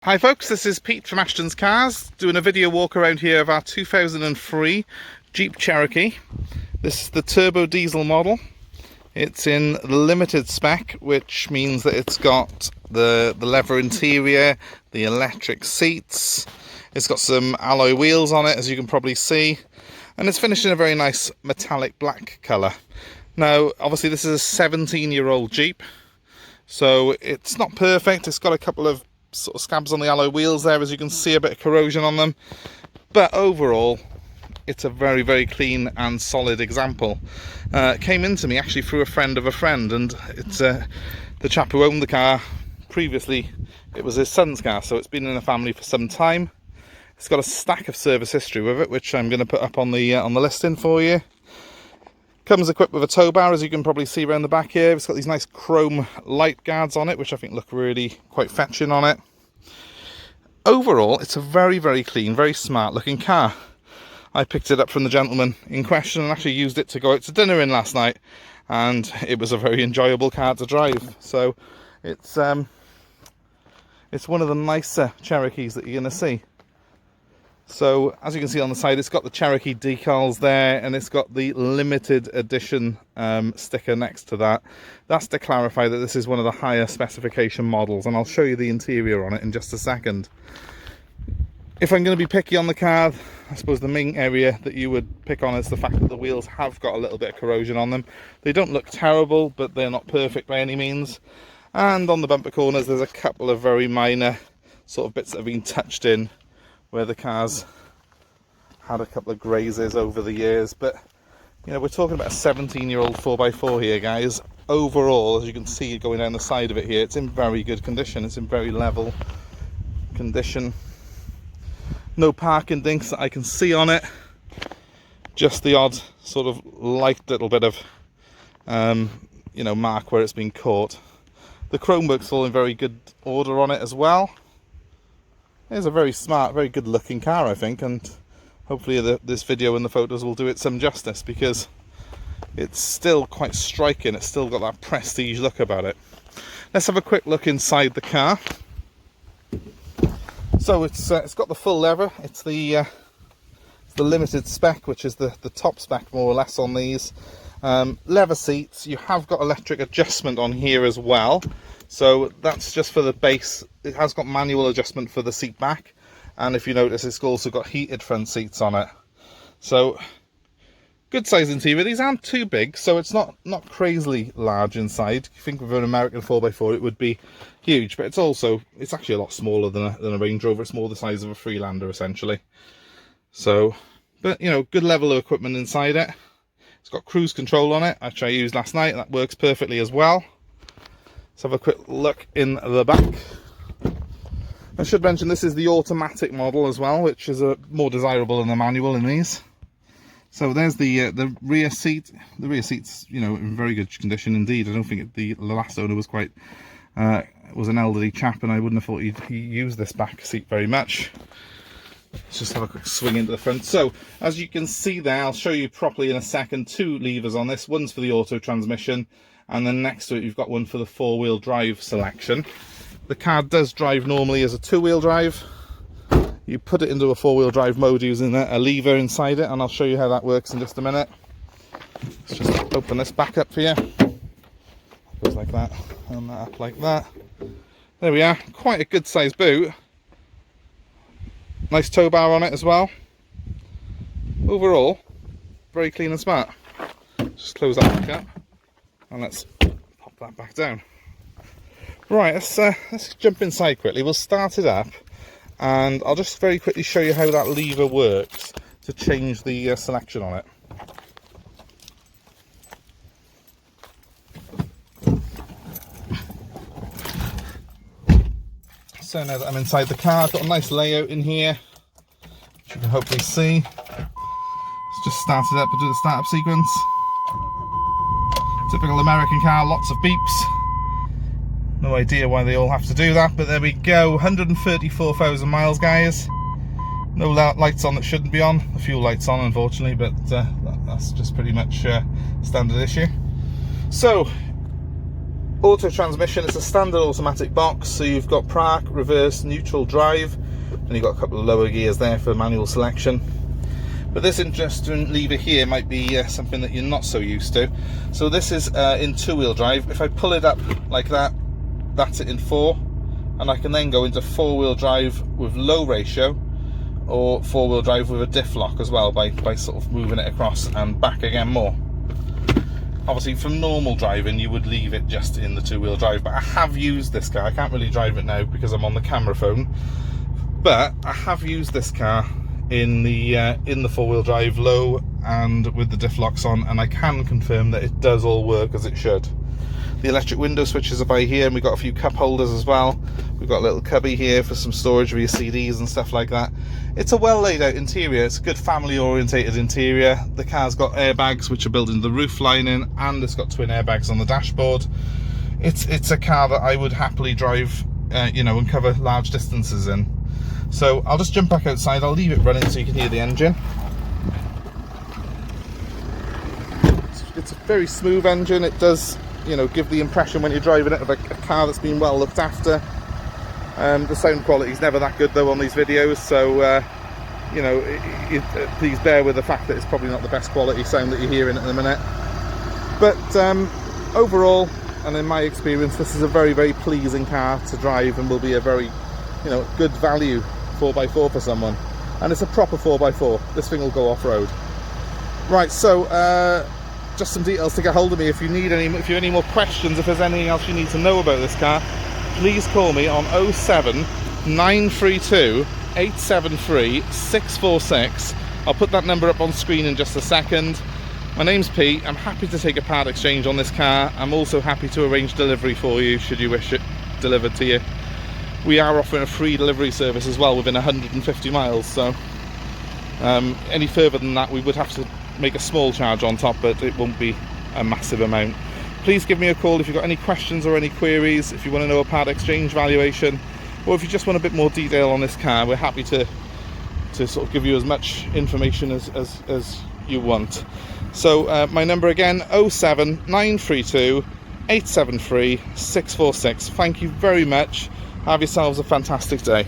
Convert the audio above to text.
Hi folks, this is Pete from Ashton's Cars, doing a video walk around here of our 2003 Jeep Cherokee. This is the turbo diesel model. It's in limited spec, which means that it's got the leather interior, the electric seats, it's got some alloy wheels on it, as you can probably see, and it's finished in a very nice metallic black colour. Now, obviously this is a 17-year-old Jeep, so it's not perfect. It's got a couple of sort of scabs on the alloy wheels there, as you can see, a bit of corrosion on them, but overall it's a very, very clean and solid example. It came into me actually through a friend of a friend, and it's the chap who owned the car previously. It was his son's car, so it's been in the family for some time. It's got a stack of service history with it, which I'm going to put up on the listing for you. Comes equipped with a tow bar, as you can probably see around the back here. It's got these nice chrome light guards on it, which I think look really quite fetching on it. Overall, it's a very, very clean, very smart looking car. I picked it up from the gentleman in question and actually used it to go out to dinner in last night, and it was a very enjoyable car to drive. So it's one of the nicer Cherokees that you're going to see. So as you can see on the side, it's got the Cherokee decals there, and it's got the limited edition sticker next to that. That's to clarify that this is one of the higher specification models, and I'll show you the interior on it in just a second. If I'm going to be picky on the car, I suppose the main area that you would pick on is the fact that the wheels have got a little bit of corrosion on them. They don't look terrible, but they're not perfect by any means. And on the bumper corners, there's a couple of very minor sort of bits that have been touched in, where the car's had a couple of grazes over the years. But you know, we're talking about a 17-year-old 4x4 here, guys. Overall, as you can see going down the side of it here, it's in very good condition. It's in very level condition. No parking dinks that I can see on it, just the odd sort of light little bit of you know, mark where it's been caught. The chrome work's all in very good order on it as well. It's a very smart, very good looking car, I think, and hopefully this video and the photos will do it some justice, because it's still quite striking. It's still got that prestige look about it. Let's have a quick look inside the car. So it's got the full leather. It's the limited spec, which is the top spec more or less on these. Leather seats. You have got electric adjustment on here as well. So that's just for the base. It has got manual adjustment for the seat back, and if you notice, it's also got heated front seats on it. So good size interior. These aren't too big, so it's not crazily large inside. You think of an American 4x4, it would be huge, but it's actually a lot smaller than a Range Rover. It's more the size of a Freelander essentially. So, but you know, good level of equipment inside it. It's got cruise control on it, which I used last night. That works perfectly as well. Let's have a quick look in the back. I should mention this is the automatic model as well, which is more desirable than the manual in these. So there's the rear seat. The rear seat's, you know, in very good condition indeed. I don't think the last owner was quite was an elderly chap, and I wouldn't have thought he'd use this back seat very much. Let's just have a quick swing into the front. So as you can see there, I'll show you properly in a second, two levers on this. One's for the auto transmission, and then next to it you've got one for the four-wheel drive selection. The car does drive normally as a two-wheel drive. You put it into a four-wheel drive mode using a lever inside it, and I'll show you how that works in just a minute. Let's just open this back up for you. It goes like that, and that up like that. There we are, quite a good sized boot. Nice tow bar on it as well. Overall, very clean and smart. Just close that back up, and let's pop that back down. Right, let's jump inside quickly. We'll start it up, and I'll just very quickly show you how that lever works to change the selection on it. So now that I'm inside the car, I've got a nice layout in here, which you can hopefully see. Let's just start it up and do the startup sequence. Typical American car, lots of beeps. No idea why they all have to do that, but there we go. 134,000 miles, guys. No lights on that shouldn't be on. A few lights on, unfortunately, but that's just pretty much standard issue. So Auto transmission, it's a standard automatic box, so you've got park, reverse, neutral, drive, and you've got a couple of lower gears there for manual selection. But this interesting lever here might be something that you're not so used to. So this is in two-wheel drive. If I pull it up like that, that's it in 4, and I can then go into 4-wheel drive with low ratio, or 4-wheel drive with a diff lock as well, by sort of moving it across and back again more. Obviously from normal driving you would leave it just in the two-wheel drive, but I have used this car. I can't really drive it now because I'm on the camera phone, but I have used this car in the 4-wheel drive low and with the diff locks on, and I can confirm that it does all work as it should. The electric window switches are by here, and we've got a few cup holders as well. We've got a little cubby here for some storage of your CDs and stuff like that. It's a well laid out interior. It's a good family orientated interior. The car's got airbags which are built into the roof lining, and it's got twin airbags on the dashboard. It's a car that I would happily drive, you know, and cover large distances in. So I'll just jump back outside. I'll leave it running so you can hear the engine. It's a very smooth engine. It does, you know, give the impression when you're driving it of a car that's been well looked after. The sound quality is never that good though on these videos, so you know, please bear with the fact that it's probably not the best quality sound that you're hearing at the minute. But overall, and in my experience, this is a very, very pleasing car to drive, and will be a very, you know, good value 4x4 for someone. And it's a proper 4x4. This thing will go off-road. Right, so just some details to get hold of me if you need any, if you have any more questions, if there's anything else you need to know about this car, please call me on 07 932 873 646. I'll put that number up on screen in just a second. My name's Pete. I'm happy to take a part exchange on this car. I'm also happy to arrange delivery for you should you wish it delivered to you. We are offering a free delivery service as well within 150 miles, so any further than that we would have to make a small charge on top, but it won't be a massive amount. Please give me a call if you've got any questions or any queries, if you want to know a part exchange valuation, or if you just want a bit more detail on this car. We're happy to sort of give you as much information as you want. So my number again, 07 932 873 646. Thank you very much. Have yourselves a fantastic day.